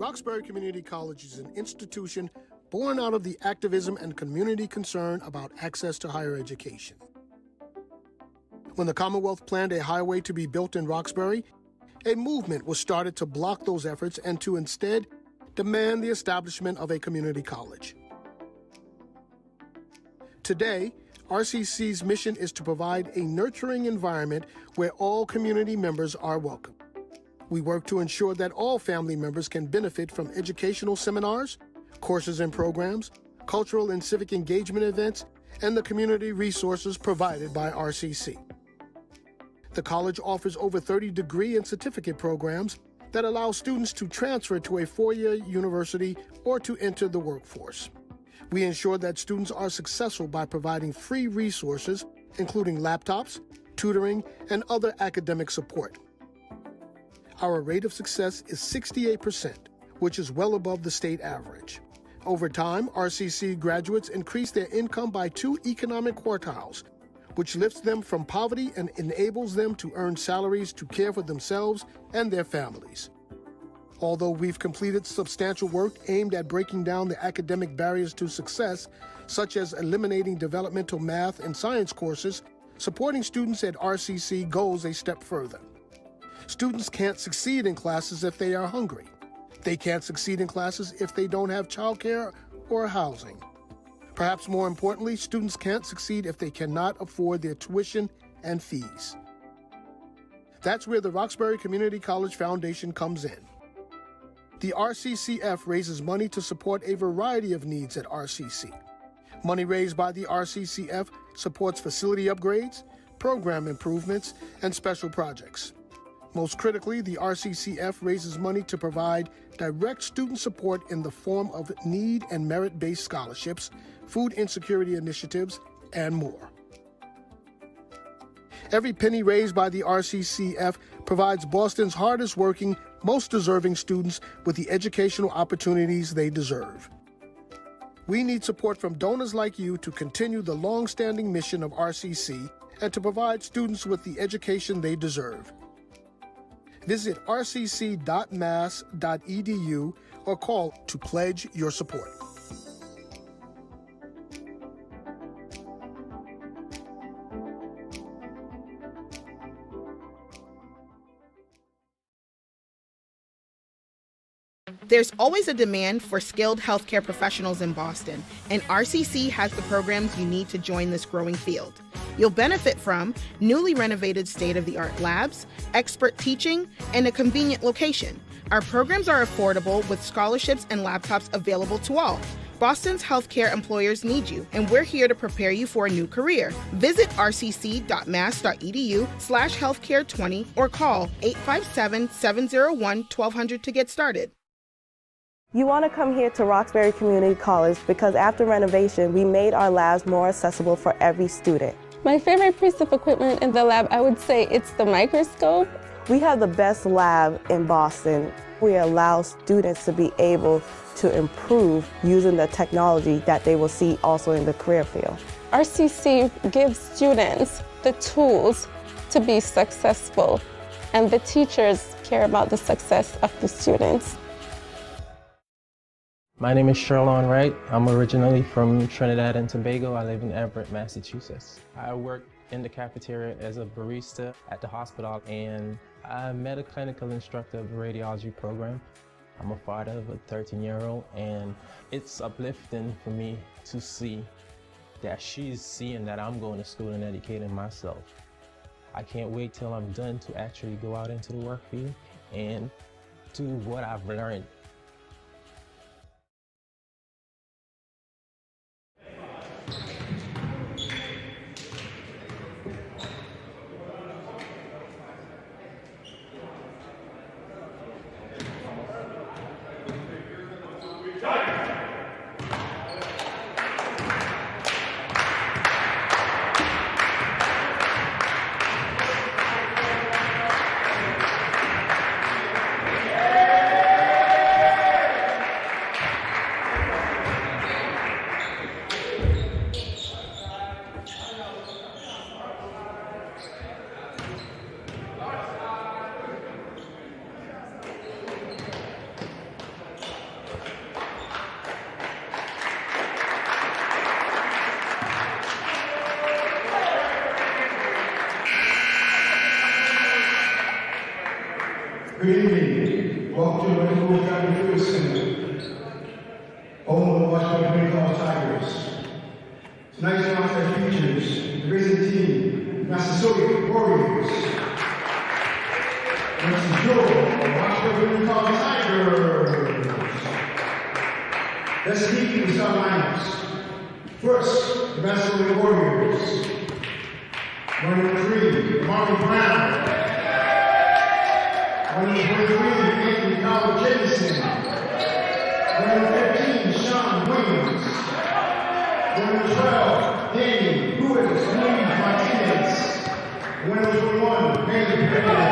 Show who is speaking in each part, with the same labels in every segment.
Speaker 1: Roxbury Community College is an institution born out of the activism and community concern about access to higher education. When the Commonwealth planned a highway to be built in Roxbury, a movement was started to block those efforts and to instead demand the establishment of a community college. Today, RCC's mission is to provide a nurturing environment where all community members are welcome. We work to ensure that all family members can benefit from educational seminars, courses and programs, cultural and civic engagement events, and the community resources provided by RCC. The college offers over 30 degree and certificate programs that allow students to transfer to a four-year university or to enter the workforce. We ensure that students are successful by providing free resources, including laptops, tutoring, and other academic support. Our rate of success is 68%, which is well above the state average. Over time, RCC graduates increase their income by 2 economic quartiles, which lifts them from poverty and enables them to earn salaries to care for themselves and their families. Although we've completed substantial work aimed at breaking down the academic barriers to success, such as eliminating developmental math and science courses, supporting students at RCC goes a step further. Students can't succeed in classes if they are hungry. They can't succeed in classes if they don't have childcare or housing. Perhaps more importantly, students can't succeed if they cannot afford their tuition and fees. That's where the Roxbury Community College Foundation comes in. The RCCF raises money to support a variety of needs at RCC. Money raised by the RCCF supports facility upgrades, program improvements, and special projects. Most critically, the RCCF raises money to provide direct student support in the form of need and merit-based scholarships, food insecurity initiatives, and more. Every penny raised by the RCCF provides Boston's hardest working, most deserving students with the educational opportunities they deserve. We need support from donors like you to continue the long-standing mission of RCC and to provide students with the education they deserve. Visit rcc.mass.edu or call to pledge your support.
Speaker 2: There's always a demand for skilled healthcare professionals in Boston, and RCC has the programs you need to join this growing field. You'll benefit from newly renovated state-of-the-art labs, expert teaching, and a convenient location. Our programs are affordable with scholarships and laptops available to all. Boston's healthcare employers need you, and we're here to prepare you for a new career. Visit rcc.mass.edu/healthcare20 or call 857-701-1200 to get started.
Speaker 3: You want to come here to Roxbury Community College because after renovation, we made our labs more accessible for every student.
Speaker 4: My favorite piece of equipment in the lab, I would say it's the microscope.
Speaker 3: We have the best lab in Boston. We allow students to be able to improve using the technology that they will see also in the career field.
Speaker 4: RCC gives students the tools to be successful, and the teachers care about the success of the students.
Speaker 5: My name is Sherlon Wright. I'm originally from Trinidad and Tobago. I live in Everett, Massachusetts. I work in the cafeteria as a barista at the hospital, and I met a clinical instructor of the radiology program. I'm a father of a 13-year-old, and it's uplifting for me to see that she's seeing that I'm going to school and educating myself. I can't wait till I'm done to actually go out into the work field and do what I've learned.
Speaker 6: Good evening. Welcome to the Massasoit County Center, home of the Roxbury Tigers. Tonight's concert features the racing team, MCC Warriors. This is the Roxbury Tigers. Let's meet the star lineups. First, the Massasoit Warriors. Number 3, Marty Brown. Number 23, Anthony Kyle Jameson. Number 15, Sean Williams. Number 12, Danny Luis Martinez. Number 21, Bailey Perez.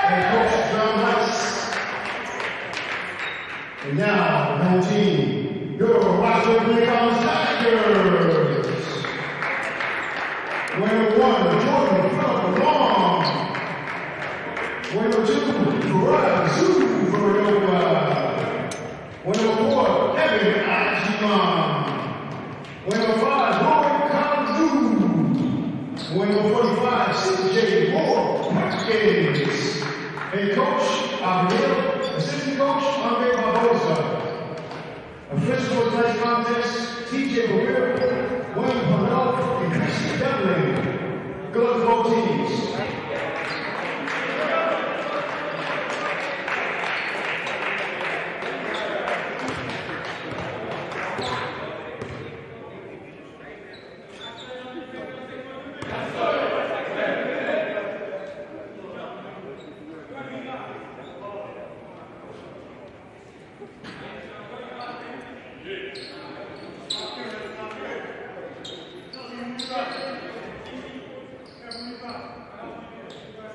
Speaker 6: And Coach John Rice. And now, 19, your Roxbury Tigers. Winner 1, Jordan from Long. Winner 2, Gerard Zuvernova. Winner 4, Kevin Ajimon. Winner 5, Roy Kanzu. Winner 45, CJ Moore Hopkins. And Coach Abiel, Assistant Coach Andre Barbosa. Official of tonight's contest, TJ Barrera, William Pannell, and Chris Devlin. Good luck to both teams.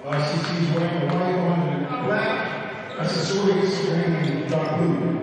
Speaker 6: RCC is wearing the white on black. Massasoit is wearing dark blue.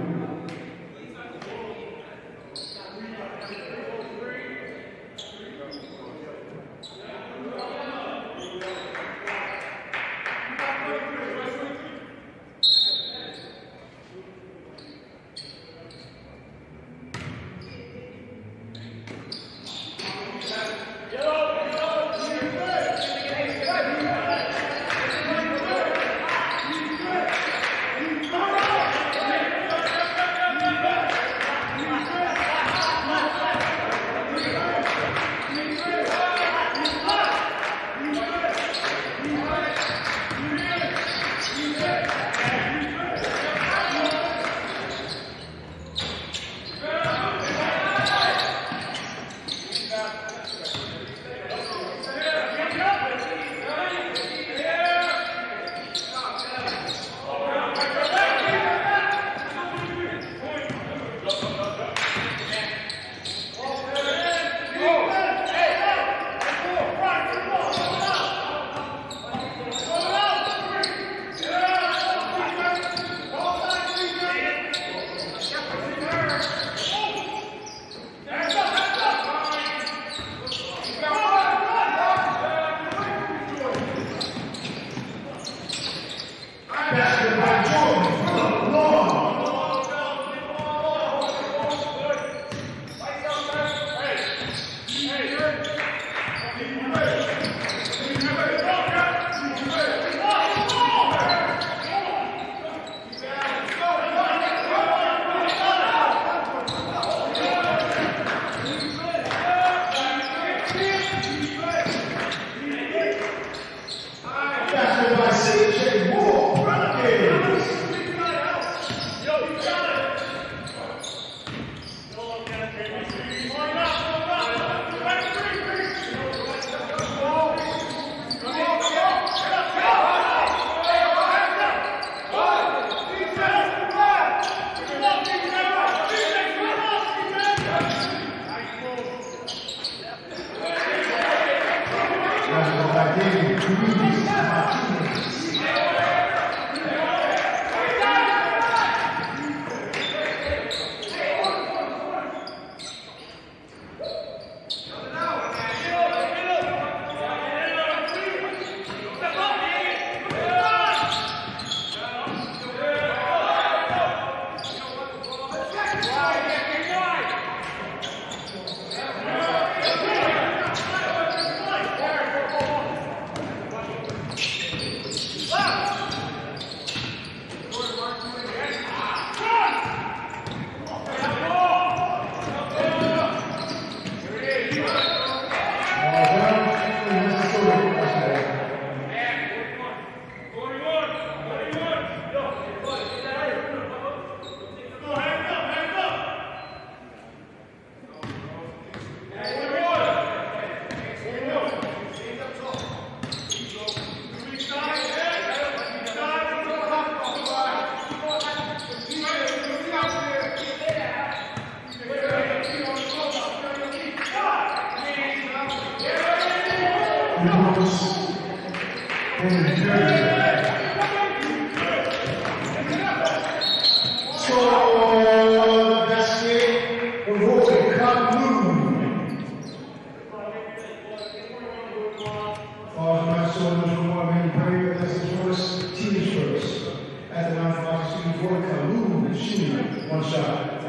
Speaker 6: One shot.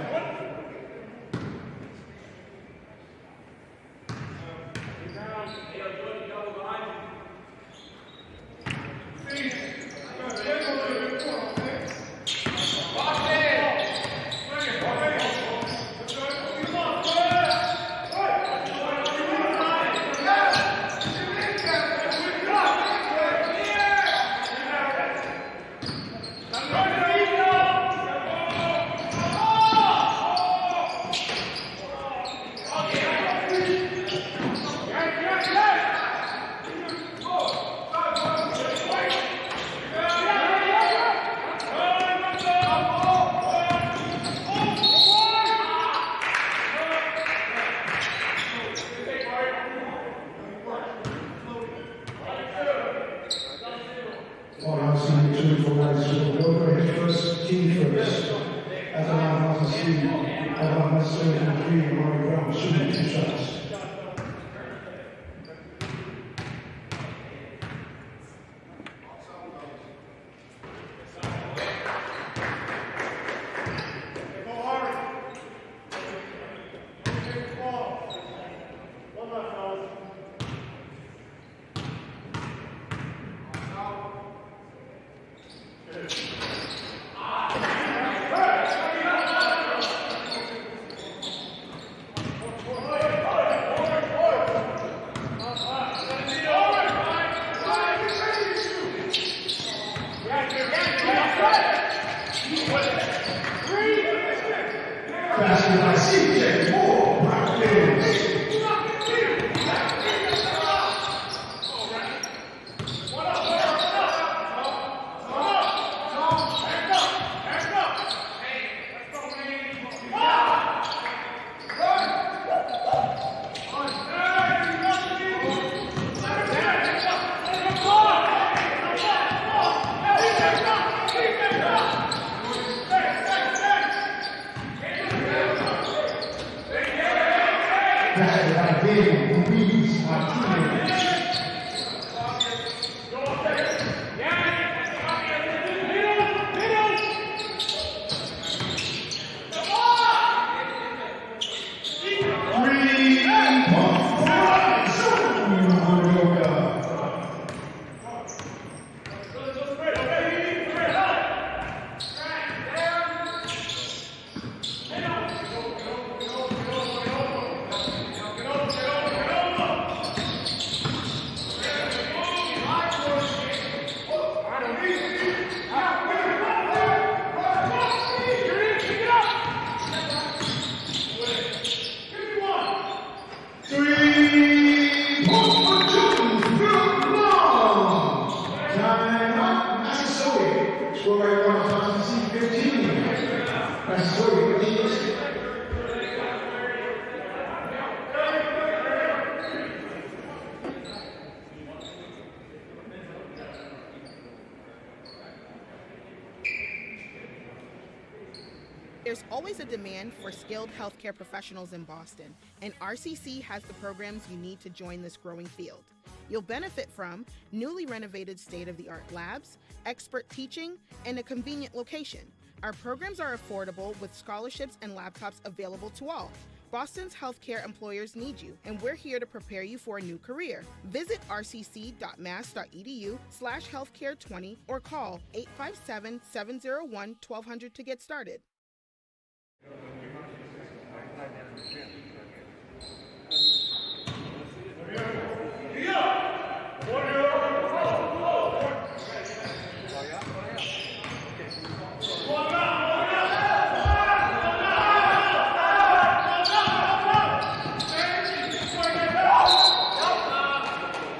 Speaker 2: There's always a demand for skilled healthcare professionals in Boston, and RCC has the programs you need to join this growing field. You'll benefit from newly renovated state-of-the-art labs, expert teaching, and a convenient location. Our programs are affordable with scholarships and laptops available to all. Boston's healthcare employers need you, and we're here to prepare you for a new career. Visit rcc.mass.edu/healthcare20 or call 857-701-1200 to get started.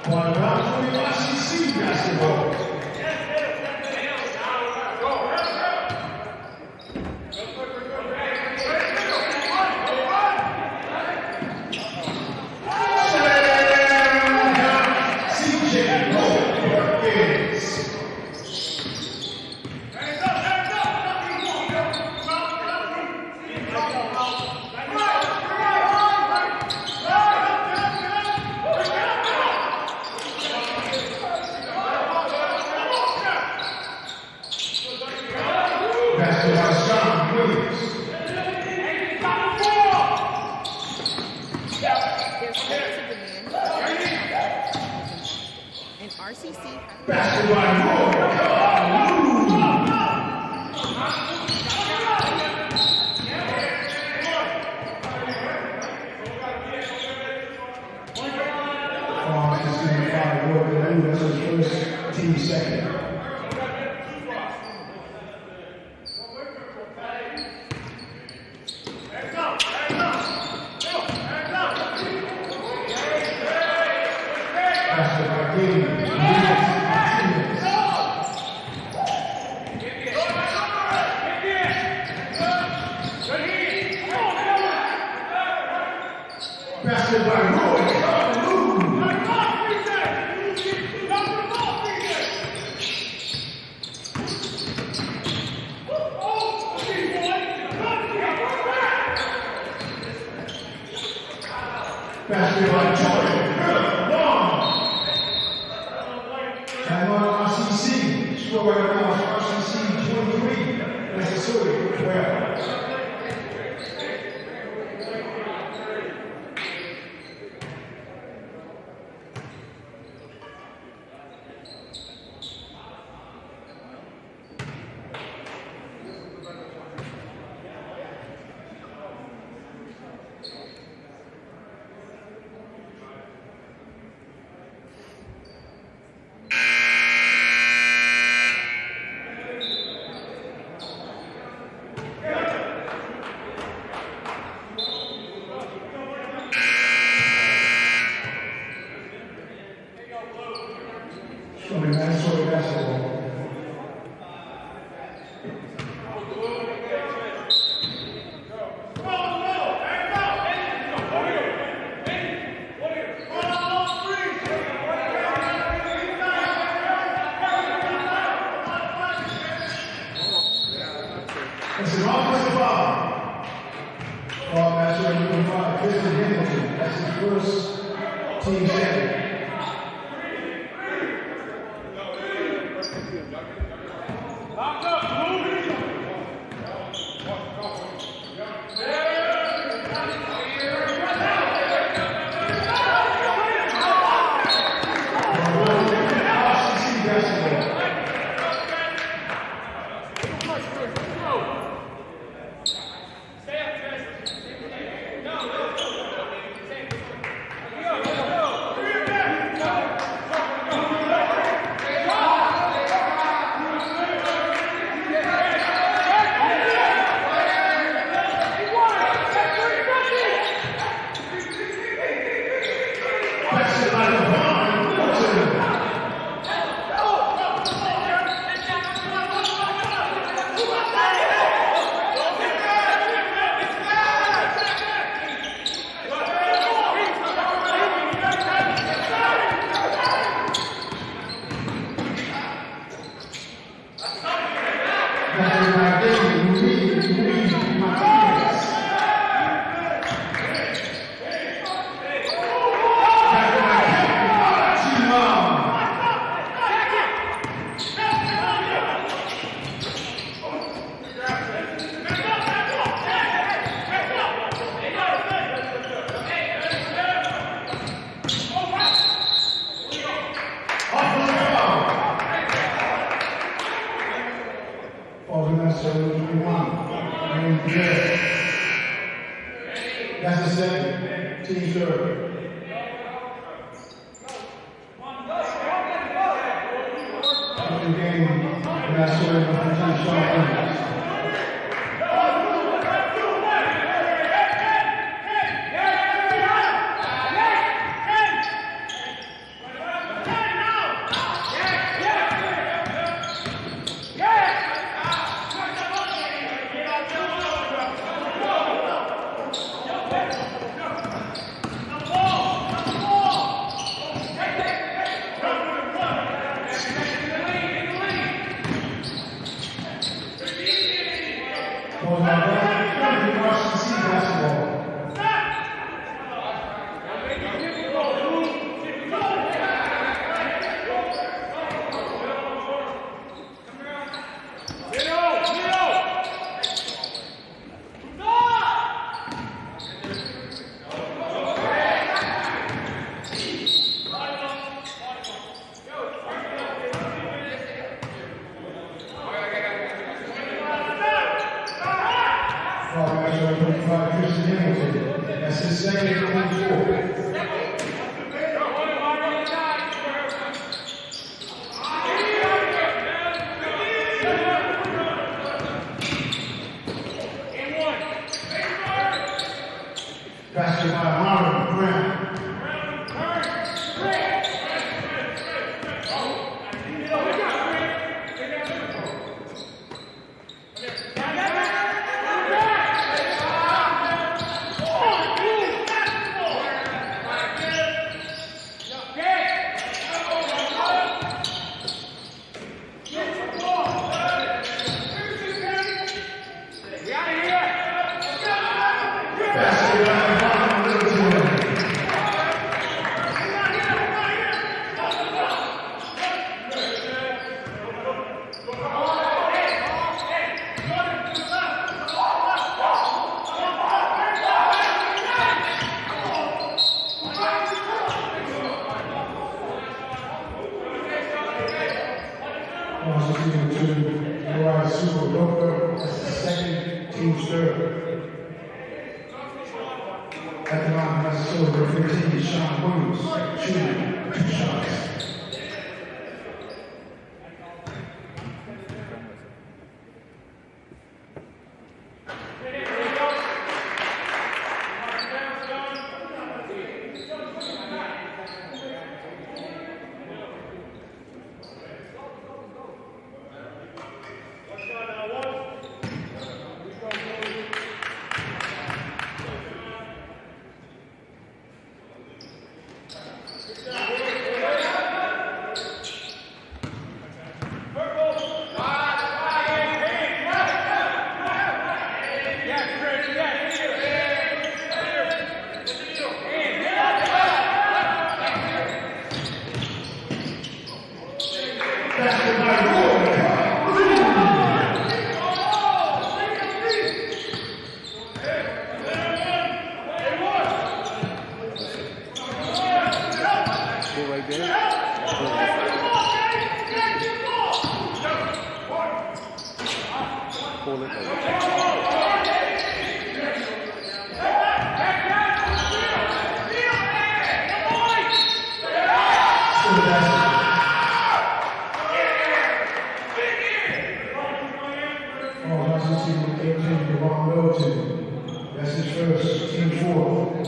Speaker 6: One round for the RCC basketball.
Speaker 2: And RCC
Speaker 6: team second. Basketball Jordan, and on RCC, score right now, RCC 23, Massasoit 12. Massasoit basketball. It's an offensive foul. Massasoit number 5, Christian Hamilton. That's his first team second. That's the second. Team third. After the game, Massasoit represents Sean. number 25, Christian Hamilton. That's his second and 24. Passed by Marlon Brown. At the line, Massasoit, number 15, Sean Williams, shooting 2 shots. That's his first, team 4.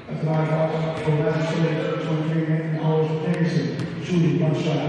Speaker 6: At the line, for Massasoit, 23, Anthony Holmes Dickinson, shooting 1 shot.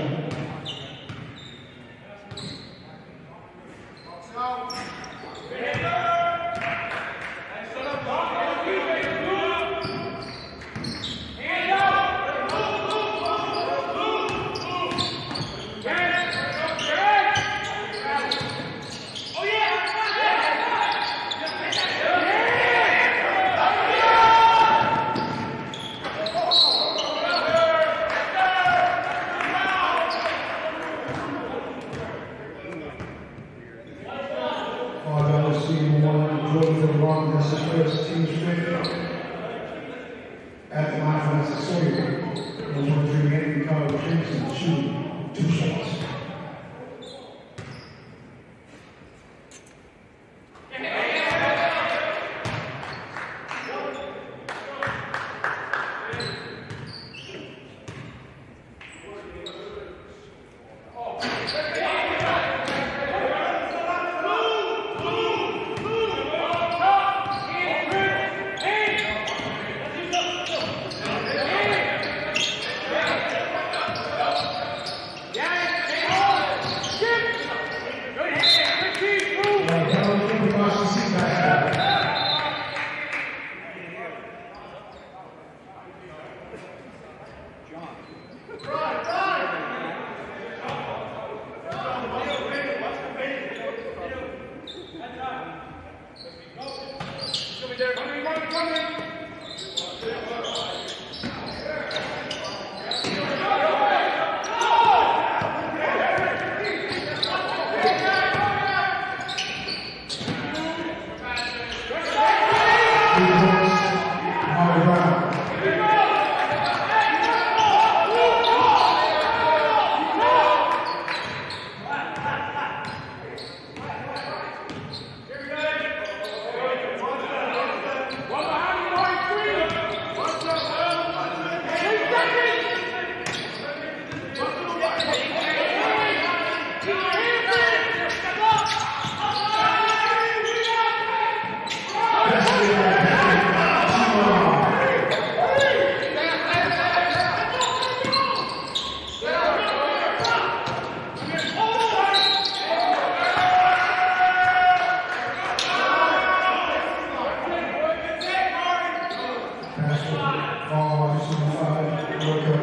Speaker 6: That's his first, team 5. At the line for Massasoit, number 23, Anthony Holmes Dickinson, shooting 2 shots.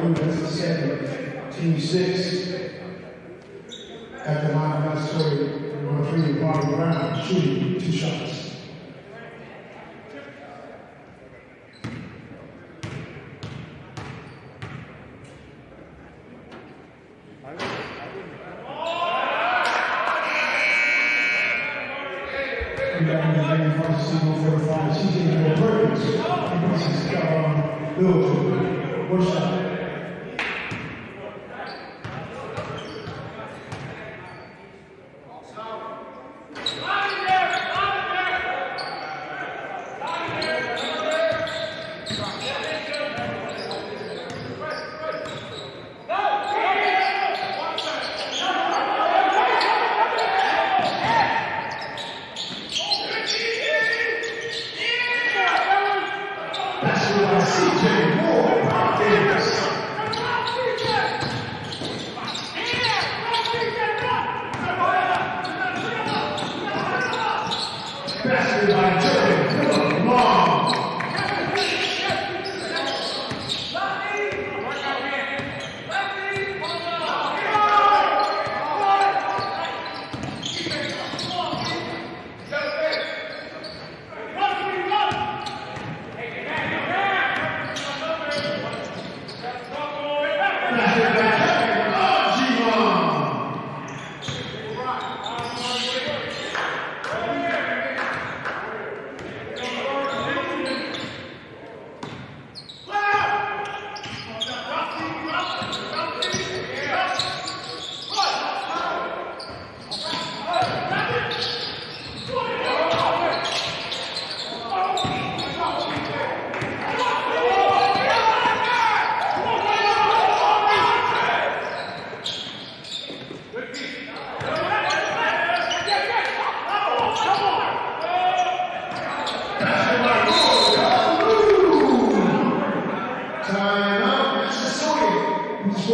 Speaker 6: That's the second. Team 6. At the line of Massasoit, number 3, Bobby Brown, shooting 2 shots. RCC Warriors. One shot.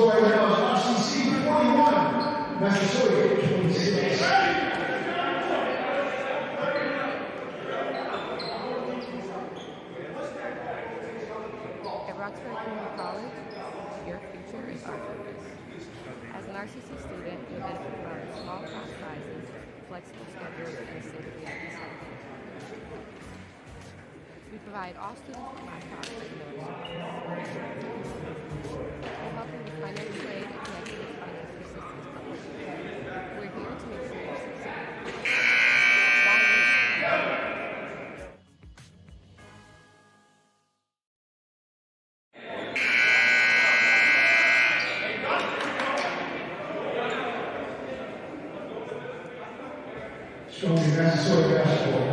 Speaker 6: RCC 41, Massasoit 26.
Speaker 7: At Roxbury Community College, your future is our focus. As an RCC student, you benefit from our small class sizes, flexible schedules, and state-of-the-art facilities. We provide all students with laptops and notes. We help them with financial aid and connect with financial assistance programs. We're here to make sure you succeed. Why you?
Speaker 6: Showing Massasoit basketball.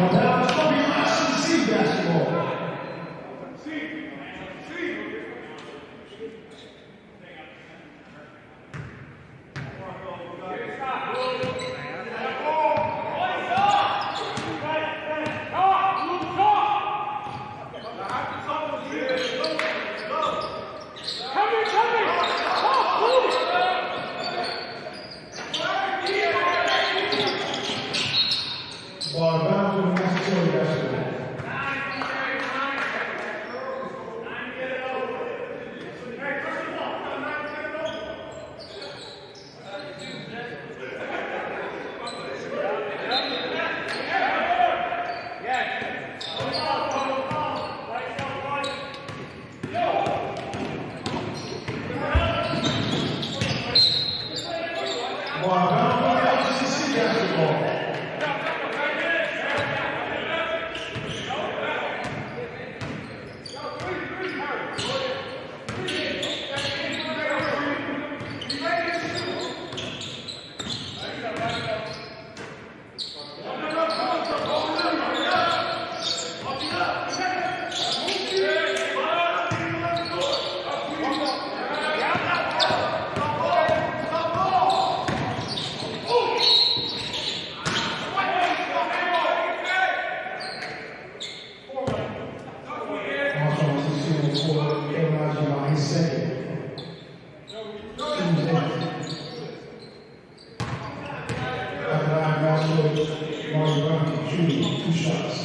Speaker 6: Now it's going to be RCC basketball. Ball bound for Massasoit basketball. Ball bound for RCC basketball. Two shots.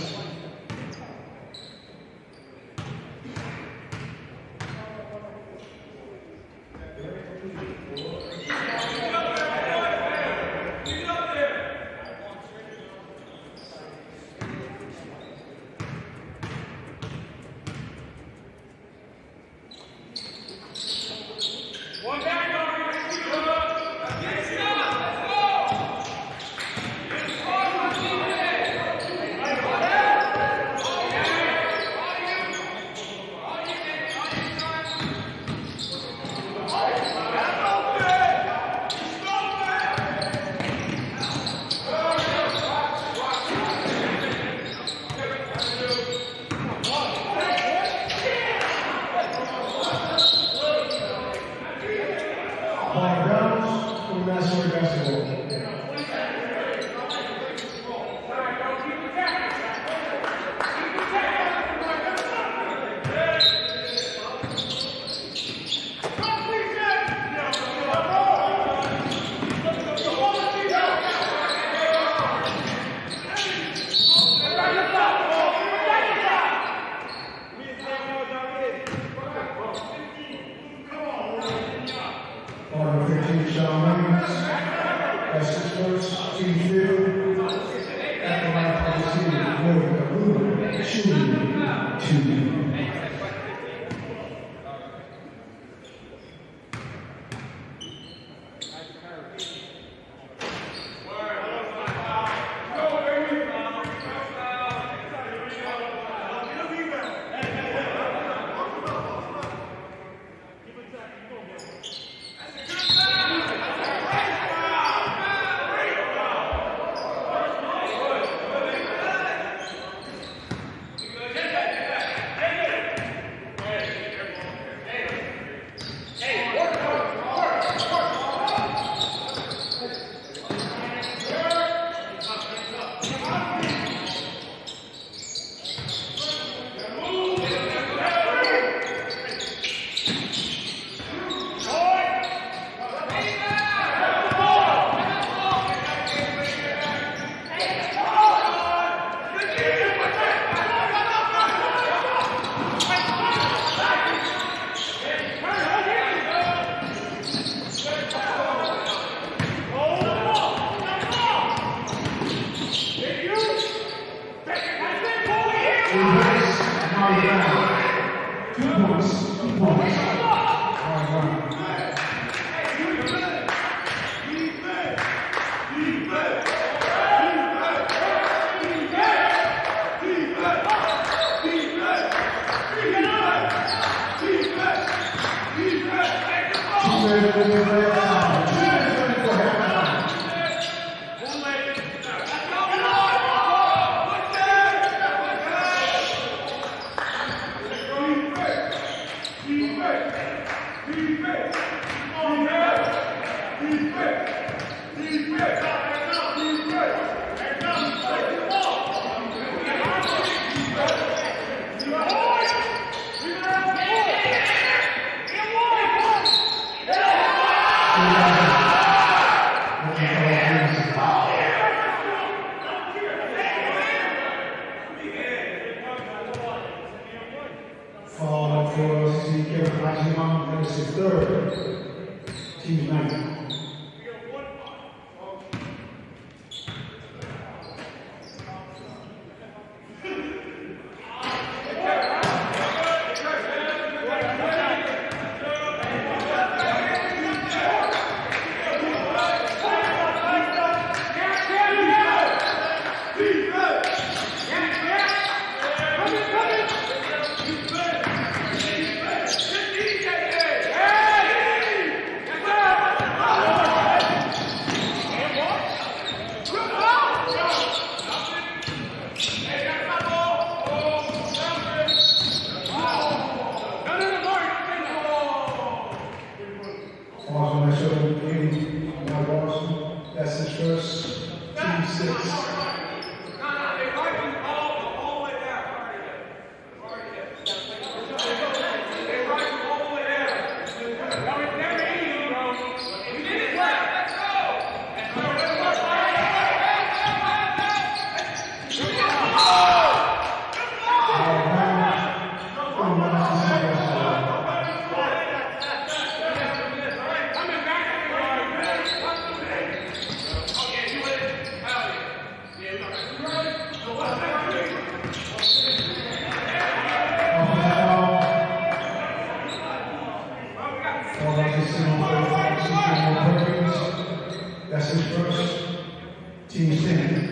Speaker 6: Massasoit basketball. Team field, at the line for the team, shooting 2. Tigers is third. Team 90. That's his first. Team 6. That's his first. Team 10.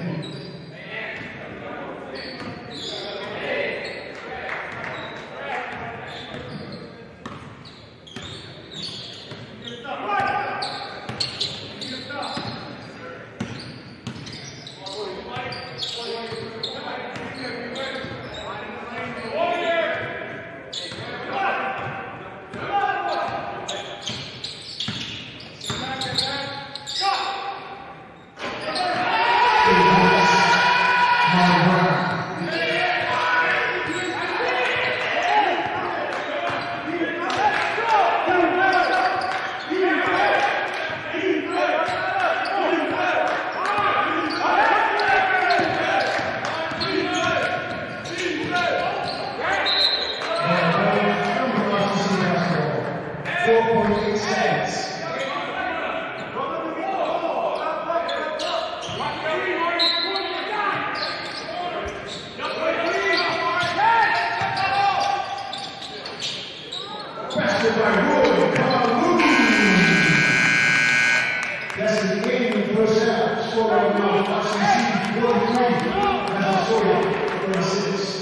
Speaker 6: That's the game in the first half. Score right now, RCC 43, Massasoit 36.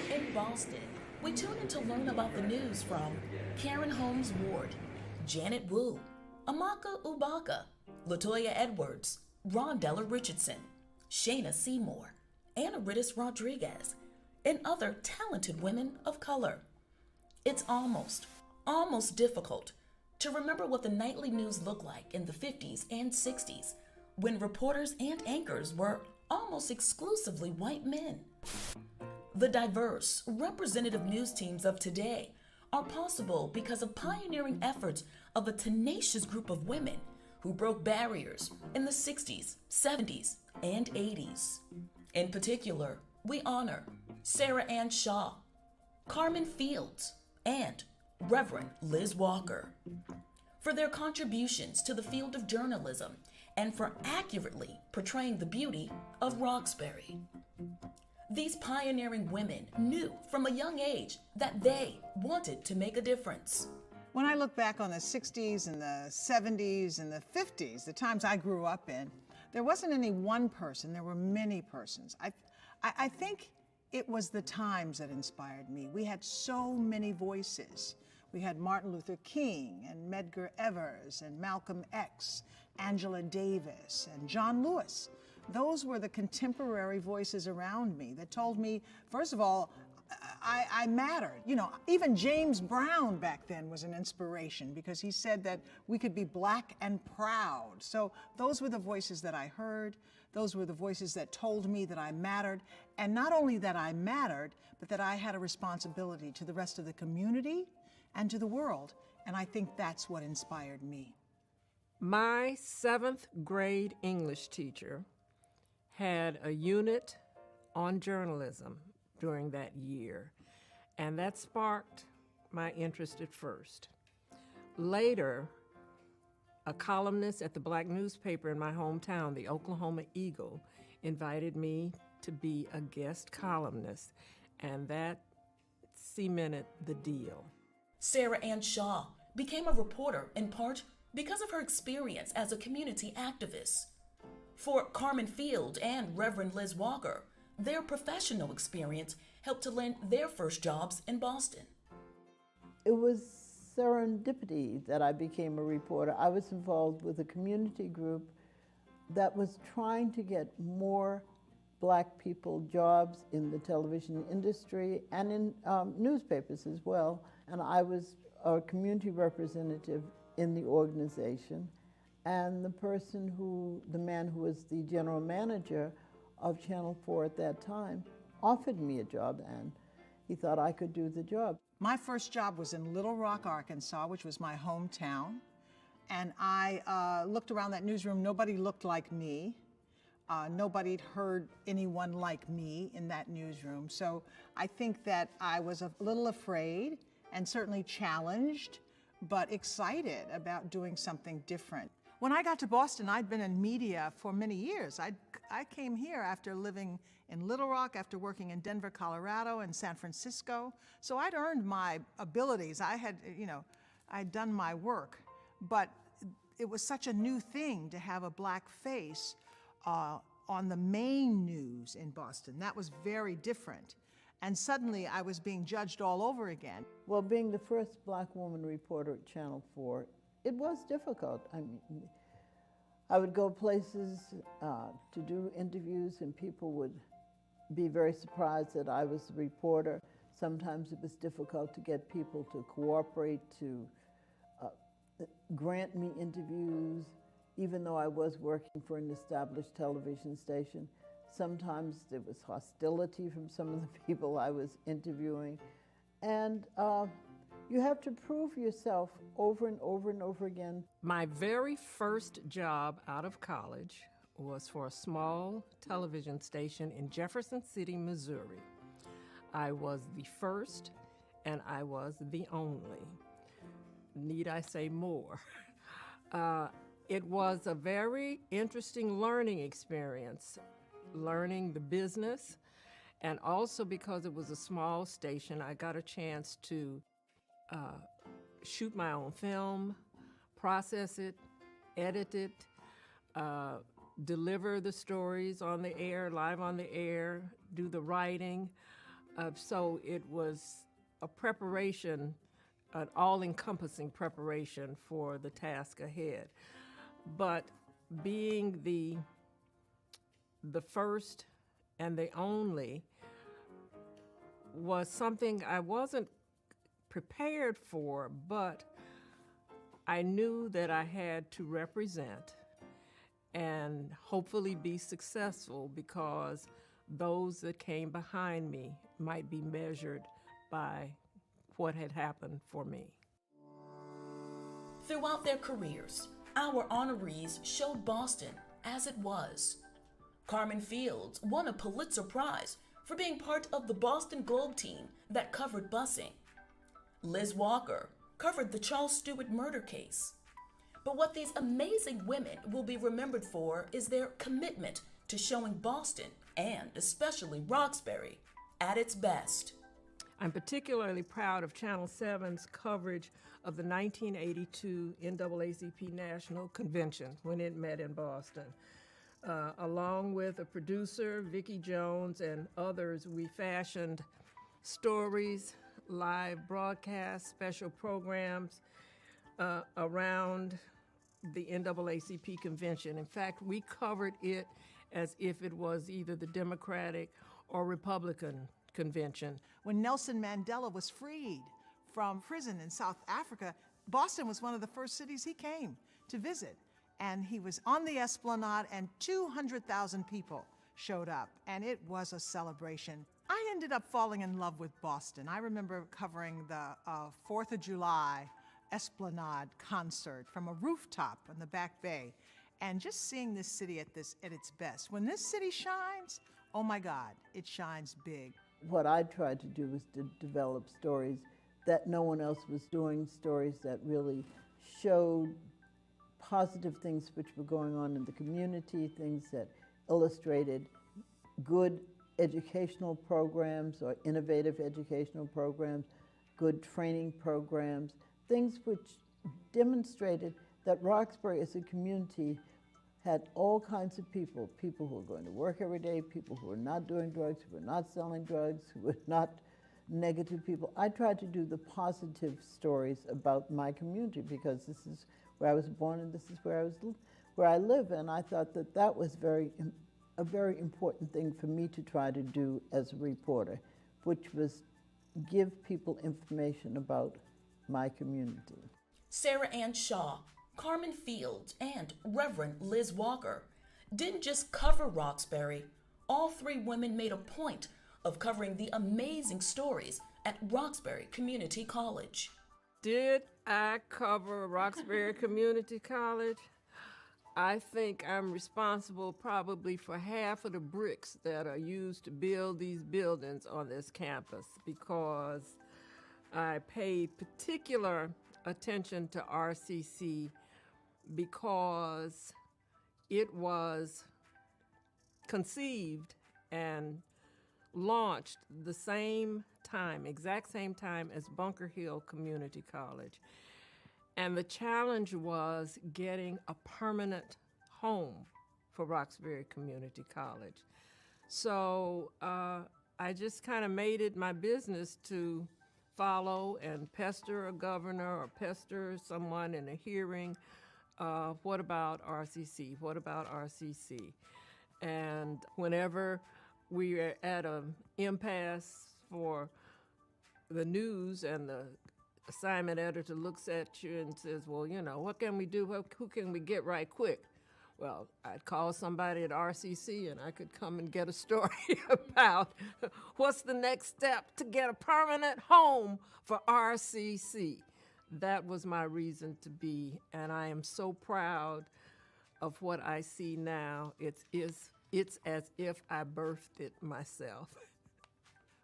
Speaker 8: In Boston, we tune in to learn about the news from Karen Holmes Ward, Janet Wu, Amaka Ubaka, Latoya Edwards, Rondella Richardson, Shayna Seymour, Anna Rittis Rodriguez, and other talented women of color. It's almost difficult to remember what the nightly news looked like in the 50s and 60s when reporters and anchors were almost exclusively white men. The diverse, representative news teams of today are possible because of pioneering efforts of a tenacious group of women who broke barriers in the 60s, 70s, and 80s. In particular, we honor Sarah Ann Shaw, Carmen Fields, and Reverend Liz Walker for their contributions to the field of journalism and for accurately portraying the beauty of Roxbury. These pioneering women knew from a young age that they wanted to make a difference.
Speaker 9: When I look back on the 60s and the 70s and the 50s, the times I grew up in, there wasn't any one person, there were many persons. I think it was the times that inspired me. We had so many voices. We had Martin Luther King and Medgar Evers and Malcolm X, Angela Davis and John Lewis. Those were the contemporary voices around me that told me, first of all, I mattered. You know, even James Brown back then was an inspiration because he said that we could be black and proud. So those were the voices that I heard. Those were the voices that told me that I mattered. And not only that I mattered, but that I had a responsibility to the rest of the community and to the world. And I think that's what inspired me.
Speaker 10: My 7th grade English teacher had a unit on journalism during that year, and that sparked my interest at first. Later, a columnist at the black newspaper in my hometown, the Oklahoma Eagle, invited me to be a guest columnist, and that cemented the deal.
Speaker 8: Sarah Ann Shaw became a reporter in part because of her experience as a community activist. For Carmen Field and Reverend Liz Walker, their professional experience helped to land their first jobs in Boston.
Speaker 11: It was serendipity that I became a reporter. I was involved with a community group that was trying to get more black people jobs in the television industry and in newspapers as well. And I was a community representative in the organization. And the man who was the general manager of Channel 4 at that time offered me a job, and he thought I could do the job.
Speaker 9: My first job was in Little Rock, Arkansas, which was my hometown. And I looked around that newsroom. Nobody looked like me. Nobody'd heard anyone like me in that newsroom. So I think that I was a little afraid and certainly challenged, but excited about doing something different. When I got to Boston, I'd been in media for many years. I came here after living in Little Rock, after working in Denver, Colorado, and San Francisco. So I'd earned my abilities. I'd done my work. But it was such a new thing to have a black face on the main news in Boston. That was very different. And suddenly I was being judged all over again.
Speaker 11: Well, being the first black woman reporter at Channel 4, it was difficult. I mean, I would go places to do interviews and people would be very surprised that I was a reporter. Sometimes it was difficult to get people to cooperate, to grant me interviews, even though I was working for an established television station. Sometimes there was hostility from some of the people I was interviewing. And you have to prove yourself over and over and over again.
Speaker 10: My very first job out of college was for a small television station in Jefferson City, Missouri. I was the first and I was the only. Need I say more? It was a very interesting learning experience, learning the business, and also because it was a small station, I got a chance to shoot my own film, process it, edit it, deliver the stories on the air, live on the air, do the writing. So it was a preparation, an all-encompassing preparation for the task ahead. But being the first and the only was something I wasn't prepared for, but I knew that I had to represent and hopefully be successful because those that came behind me might be measured by what had happened for me.
Speaker 8: Throughout their careers, our honorees showed Boston as it was. Carmen Fields won a Pulitzer Prize for being part of the Boston Globe team that covered busing. Liz Walker covered the Charles Stewart murder case. But what these amazing women will be remembered for is their commitment to showing Boston, and especially Roxbury, at its best.
Speaker 10: I'm particularly proud of Channel 7's coverage of the 1982 NAACP National Convention when it met in Boston. Along with a producer, Vicki Jones, and others, we fashioned stories, live broadcasts, special programs around the NAACP convention. In fact, we covered it as if it was either the Democratic or Republican convention.
Speaker 9: When Nelson Mandela was freed from prison in South Africa, Boston was one of the first cities he came to visit. And he was on the Esplanade, and 200,000 people showed up, and it was a celebration. I ended up falling in love with Boston. I remember covering the 4th of July Esplanade concert from a rooftop on the Back Bay, and just seeing this city at its best. When this city shines, oh my God, it shines big.
Speaker 11: What I tried to do was to develop stories that no one else was doing, stories that really showed positive things which were going on in the community, things that illustrated good educational programs or innovative educational programs, good training programs, things which demonstrated that Roxbury as a community had all kinds of people, people who were going to work every day, people who were not doing drugs, who were not selling drugs, who were not negative people. I tried to do the positive stories about my community because this is where I was born and this is where I live, and I thought that that was a very important thing for me to try to do as a reporter, which was give people information about my community.
Speaker 8: Sarah Ann Shaw, Carmen Fields, and Reverend Liz Walker didn't just cover Roxbury. All three women made a point of covering the amazing stories at Roxbury Community College.
Speaker 10: Did I cover Roxbury Community College? I think I'm responsible probably for half of the bricks that are used to build these buildings on this campus because I paid particular attention to RCC because it was conceived and launched the same time, exact same time as Bunker Hill Community College. And the challenge was getting a permanent home for Roxbury Community College. So I just kind of made it my business to follow and pester a governor or pester someone in a hearing. What about RCC? What about RCC? And whenever we were at an impasse for the news and the assignment editor looks at you and says, well, you know, what can we do? Who can we get right quick? Well, I'd call somebody at RCC and I could come and get a story about what's the next step to get a permanent home for RCC. That was my reason to be, and I am so proud of what I see now. It's as if I birthed it myself.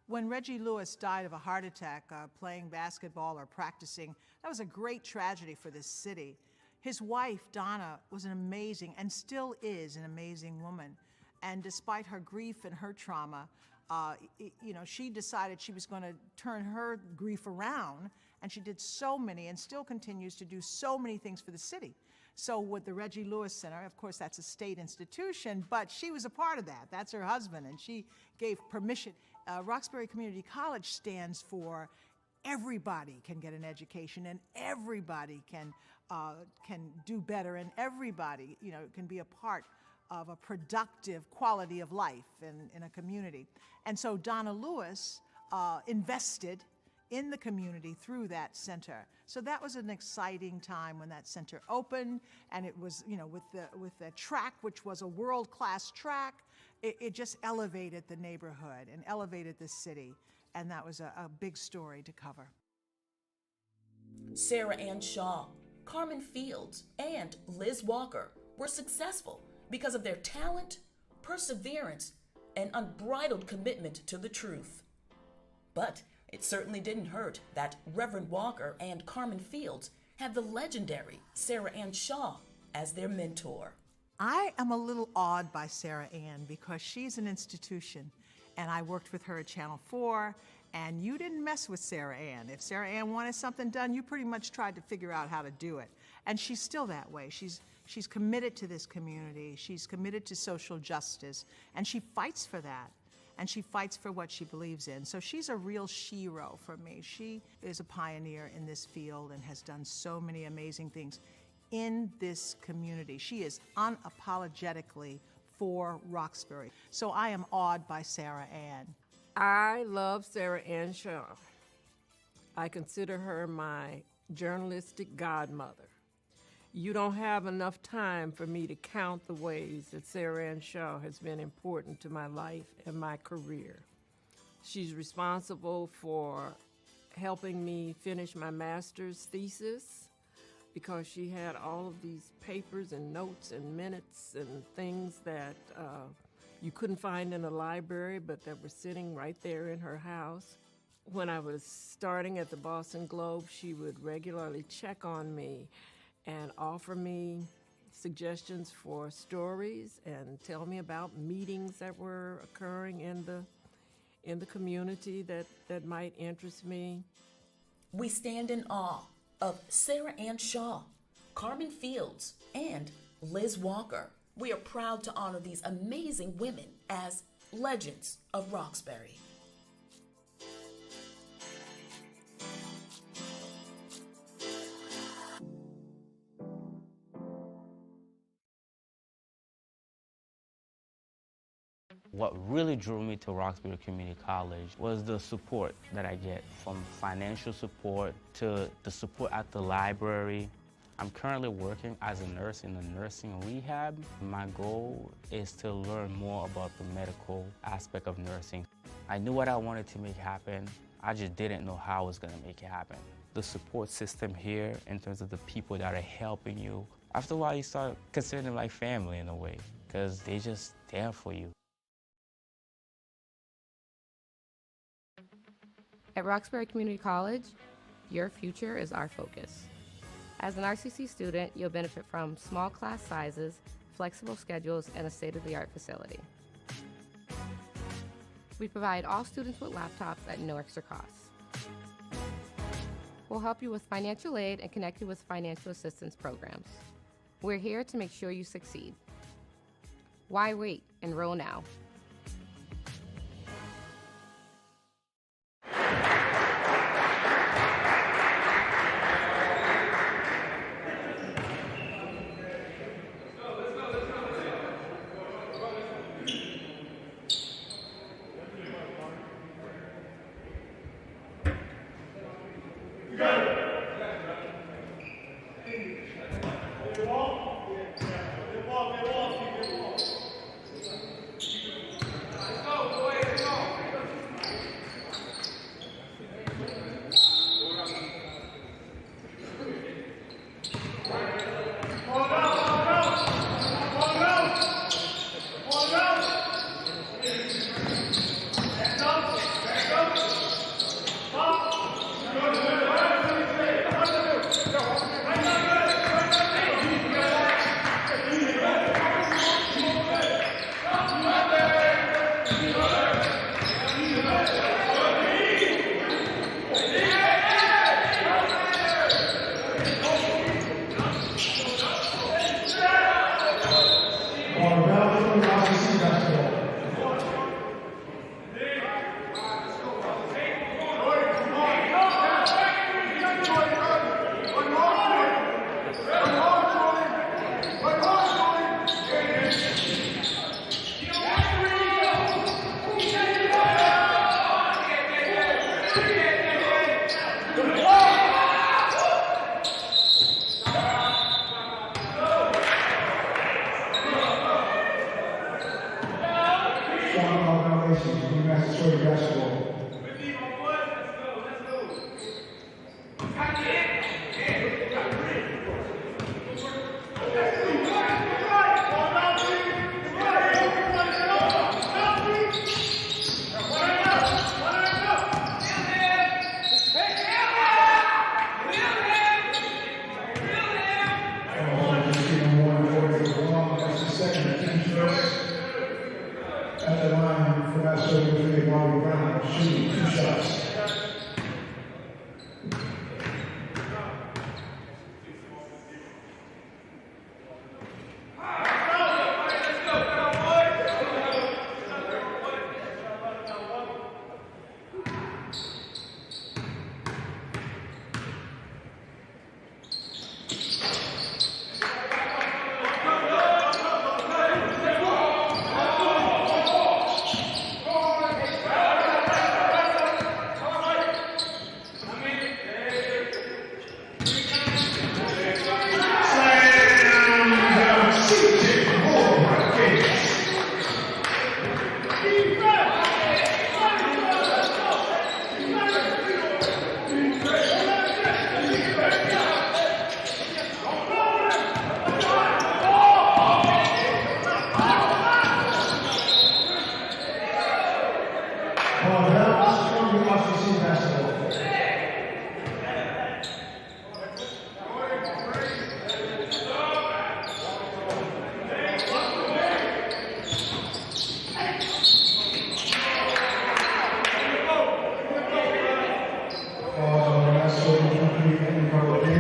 Speaker 9: When Reggie Lewis died of a heart attack playing basketball or practicing, that was a great tragedy for this city. His wife, Donna, was an amazing, and still is an amazing woman. And despite her grief and her trauma, she decided she was going to turn her grief around, and she did so many and still continues to do so many things for the city. So with the Reggie Lewis Center, of course, that's a state institution, but she was a part of that. That's her husband, and she gave permission. Roxbury Community College stands for everybody can get an education, and everybody can do better, and everybody, can be a part of a productive quality of life in a community. And so Donna Lewis invested in the community through that center. So that was an exciting time when that center opened, and it was, with the track, which was a world-class track, it just elevated the neighborhood and elevated the city, and that was a big story to cover.
Speaker 8: Sarah Ann Shaw, Carmen Fields, and Liz Walker were successful because of their talent, perseverance, and unbridled commitment to the truth. But it certainly didn't hurt that Reverend Walker and Carmen Fields had the legendary Sarah Ann Shaw as their mentor.
Speaker 9: I am a little awed by Sarah Ann because she's an institution, and I worked with her at Channel 4, and you didn't mess with Sarah Ann. If Sarah Ann wanted something done, you pretty much tried to figure out how to do it. And she's still that way. She's committed to this community. She's committed to social justice, and she fights for that. And she fights for what she believes in. So she's a real shero for me. She is a pioneer in this field and has done so many amazing things in this community. She is unapologetically for Roxbury. So I am awed by Sarah Ann.
Speaker 10: I love Sarah Ann Shaw. I consider her my journalistic godmother. You don't have enough time for me to count the ways that Sarah Ann Shaw has been important to my life and my career. She's responsible for helping me finish my master's thesis because she had all of these papers and notes and minutes and things that you couldn't find in a library, but that were sitting right there in her house. When I was starting at the Boston Globe, she would regularly check on me and offer me suggestions for stories and tell me about meetings that were occurring in the community that might interest me.
Speaker 8: We stand in awe of Sarah Ann Shaw, Carmen Fields, and Liz Walker. We are proud to honor these amazing women as legends of Roxbury.
Speaker 12: What really drew me to Roxbury Community College was the support that I get, from financial support to the support at the library. I'm currently working as a nurse in the nursing rehab. My goal is to learn more about the medical aspect of nursing. I knew what I wanted to make happen. I just didn't know how I was going to make it happen. The support system here, in terms of the people that are helping you, after a while you start considering them like family in a way, because they're just there for you.
Speaker 7: At Roxbury Community College, your future is our focus. As an RCC student, you'll benefit from small class sizes, flexible schedules, and a state-of-the-art facility. We provide all students with laptops at no extra cost. We'll help you with financial aid and connect you with financial assistance programs. We're here to make sure you succeed. Why wait? Enroll now.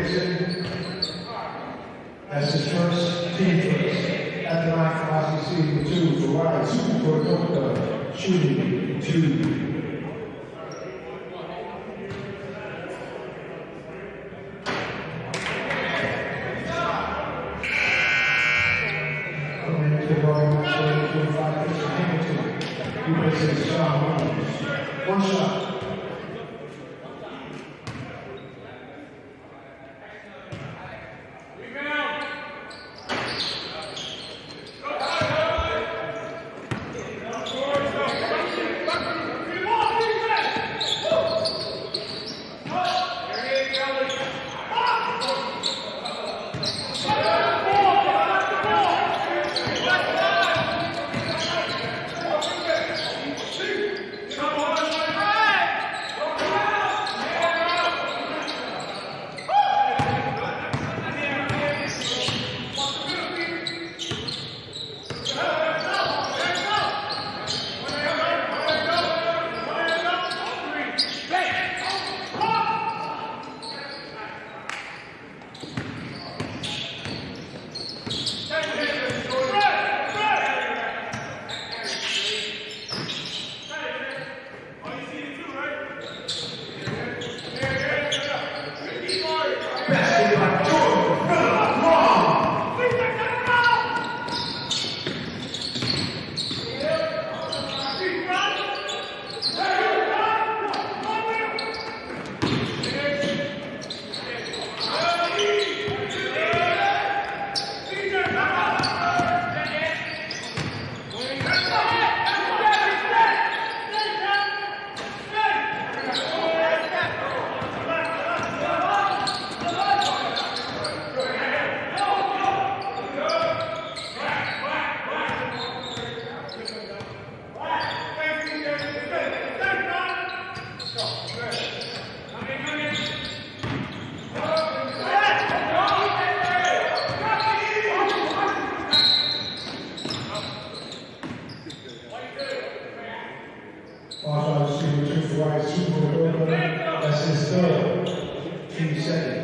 Speaker 6: Dixon. That's his first, team first. At the line for RCC, 2 for Wyatt, 2 for Dakota, shooting 2. One shot. That's his third. Team second.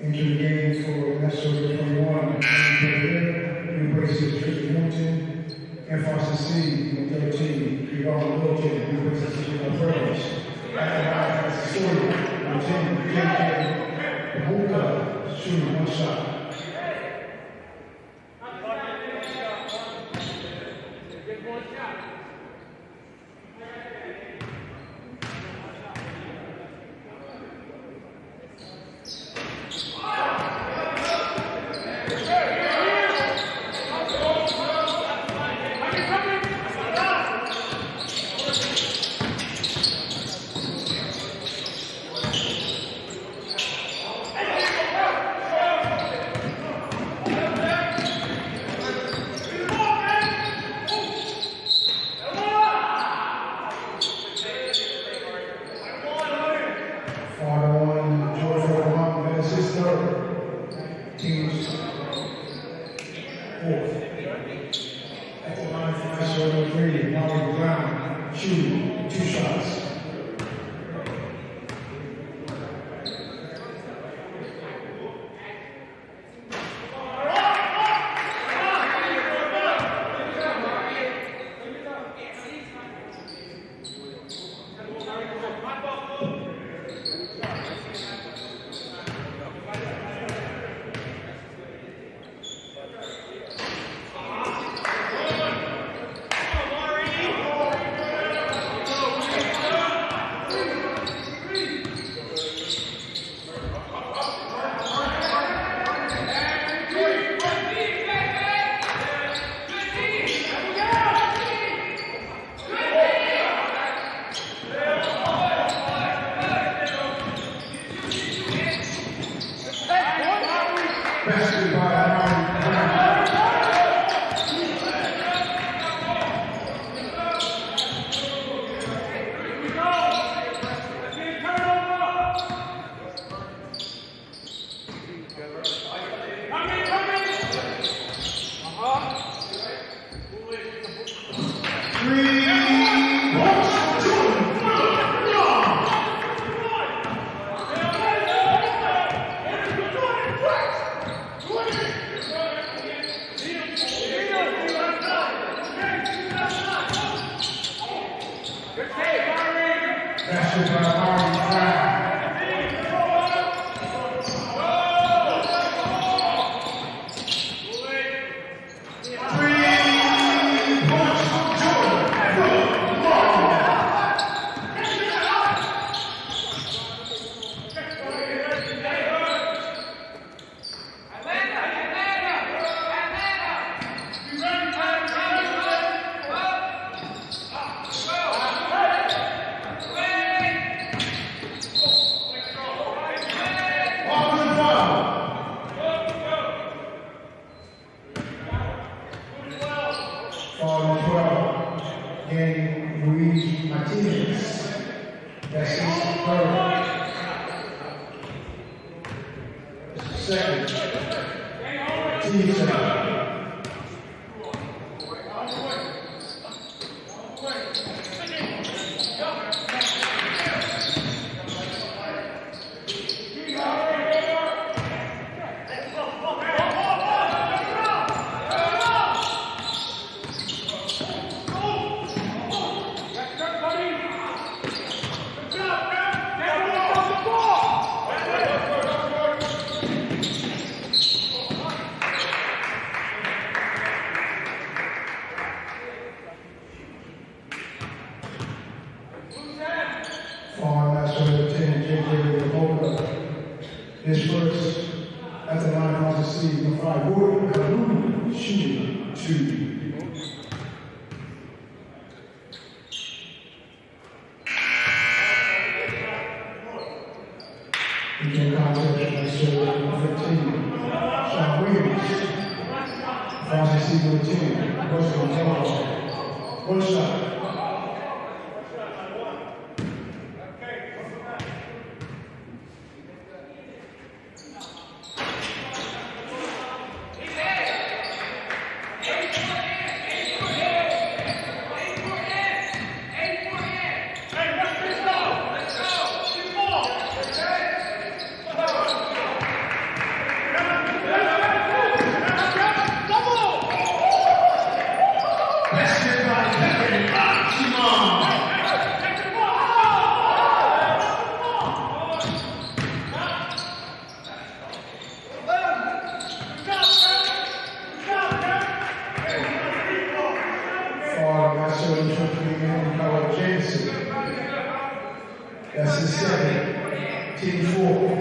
Speaker 6: Into the game for Massasoit 21, replaces Tristan Moulton, and RCC 13, Yvonne Moulton, replaces Warriors. At the line, Massasoit, 10, JJ Buka, shooting one shot. His first at the line of RCC Warriors, shooting 2. Begin contest by serve number 15. Sean Williams, RCC number 10, Western Telephone. 1 shot. That's his second, team 4.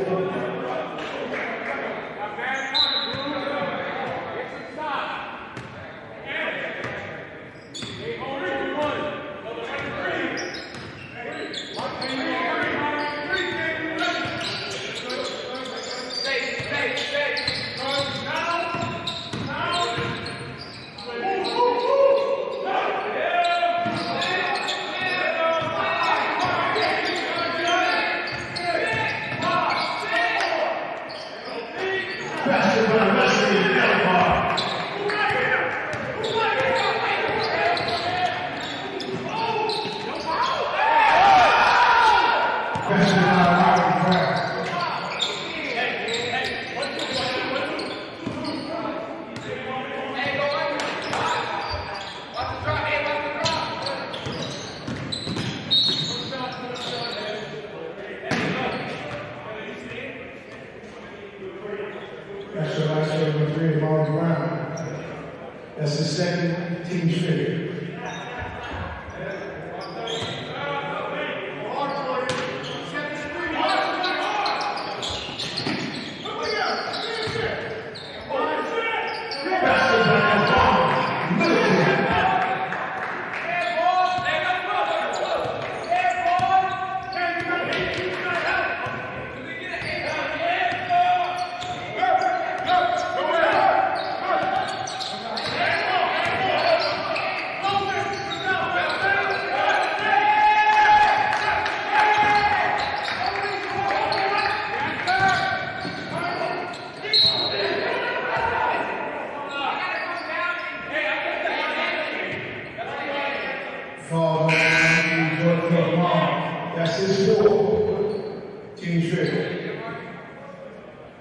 Speaker 6: Falls on the mom. That's his four. Team trip.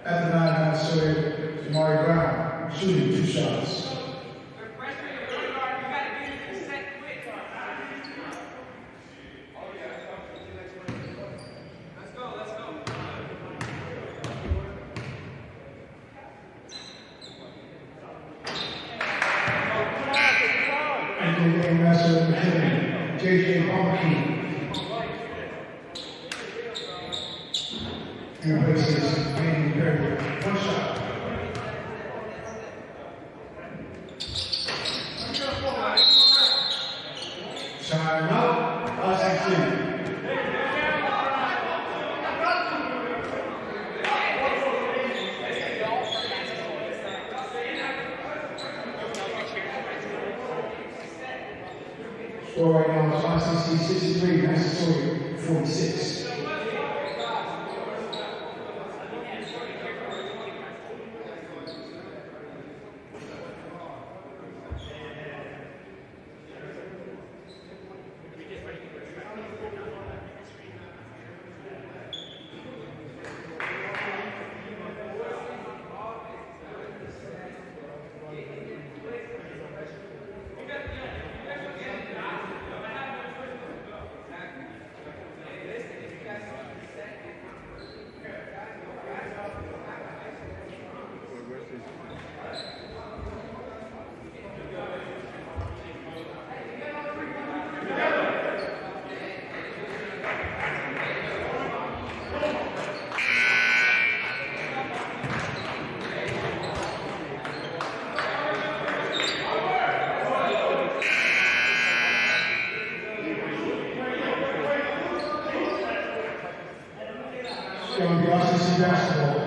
Speaker 6: At the 9 Massasoit, Jamari Brown shooting 2 shots. JJ Bumpkin. And places Andy Perry. 1 shot. Time out. RCC. Score right now is RCC 63, Massasoit 46. From the RCC basketball.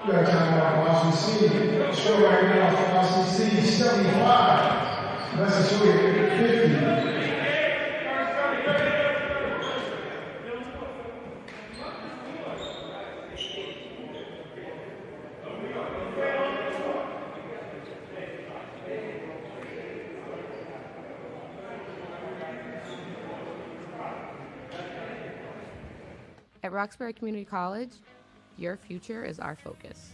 Speaker 6: We got time for RCC. Show right now for RCC 75. Massasoit 50.
Speaker 7: At Roxbury Community College, your future is our focus.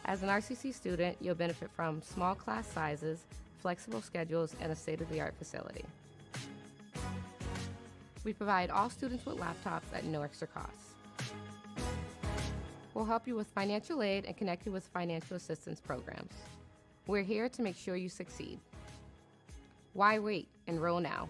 Speaker 7: As an RCC student, you'll benefit from small class sizes, flexible schedules, and a state-of-the-art facility. We provide all students with laptops at no extra cost. We'll help you with financial aid and connect you with financial assistance programs. We're here to make sure you succeed. Why wait? Enroll now.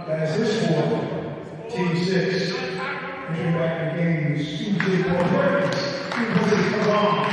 Speaker 6: That's his fourth. Team 6. Entering back in the game is MCC Warriors. Come on.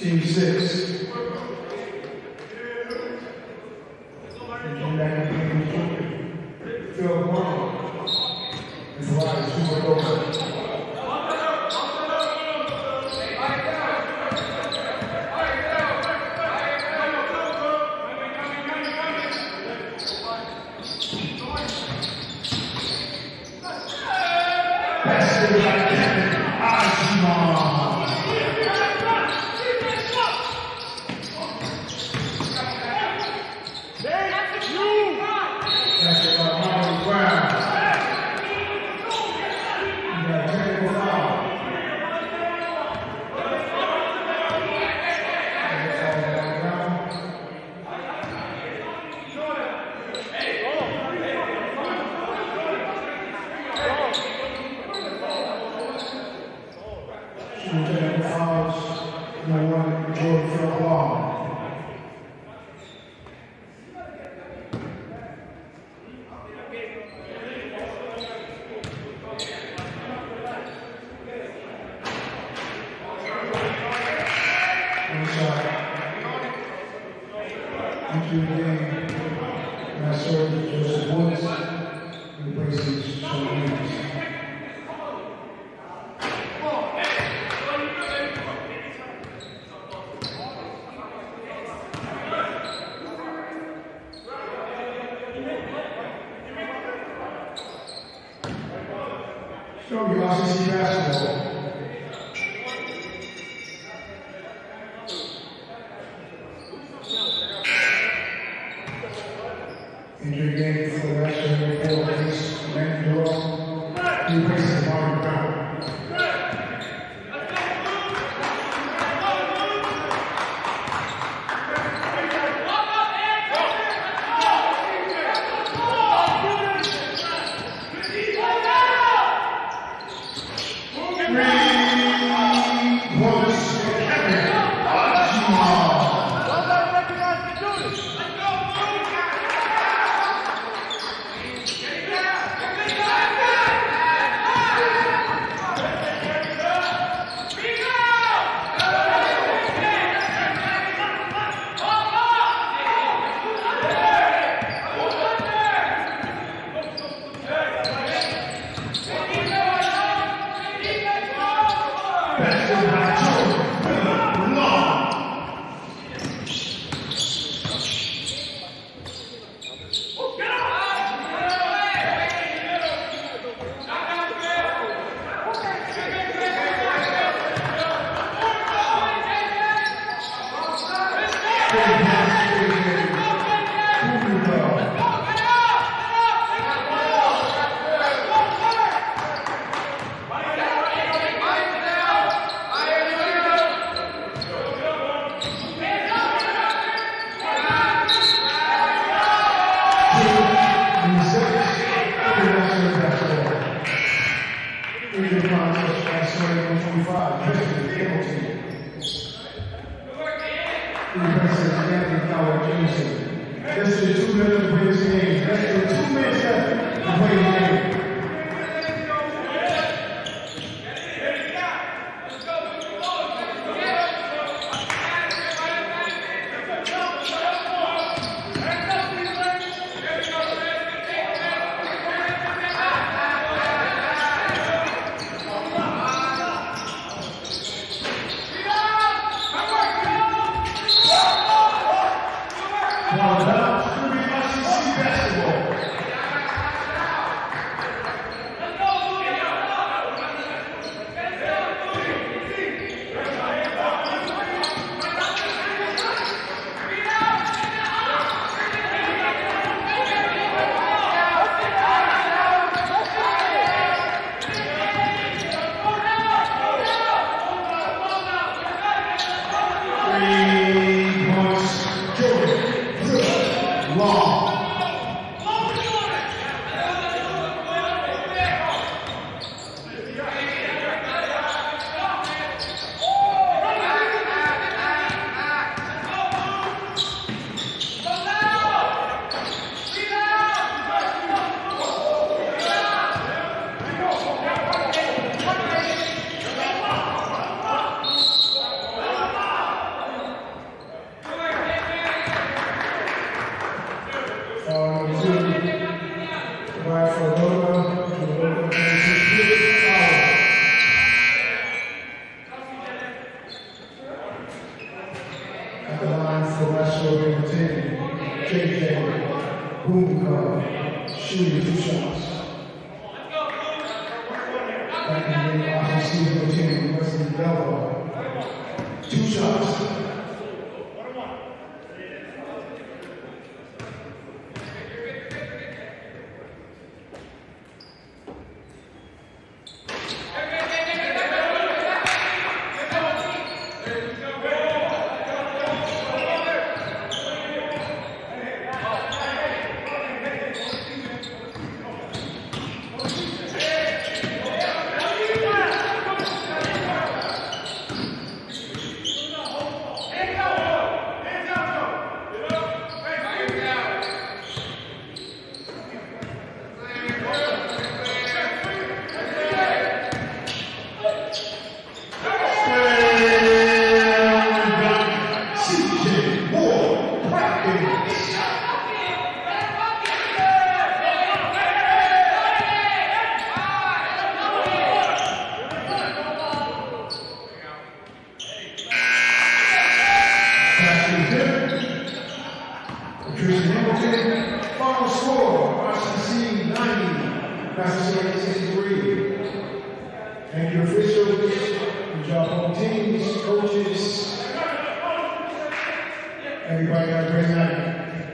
Speaker 6: Team 6. Phil Warren is wide super over. That's Two technical fouls. Number 1, Jordan Phil. Into the game, Massasoit replaces Sean Williams. So you RCC basketball. Into the game for the rest of the 4 days, Landon Durrell, he replaces Martin Brown. Shooting 2 shots. Back in the RCC team, Wesley Bell. 2 shots. Final score, RCC 90, Massasoit 63. Thank you, officials. Good job on teams, coaches. Everybody have a great night.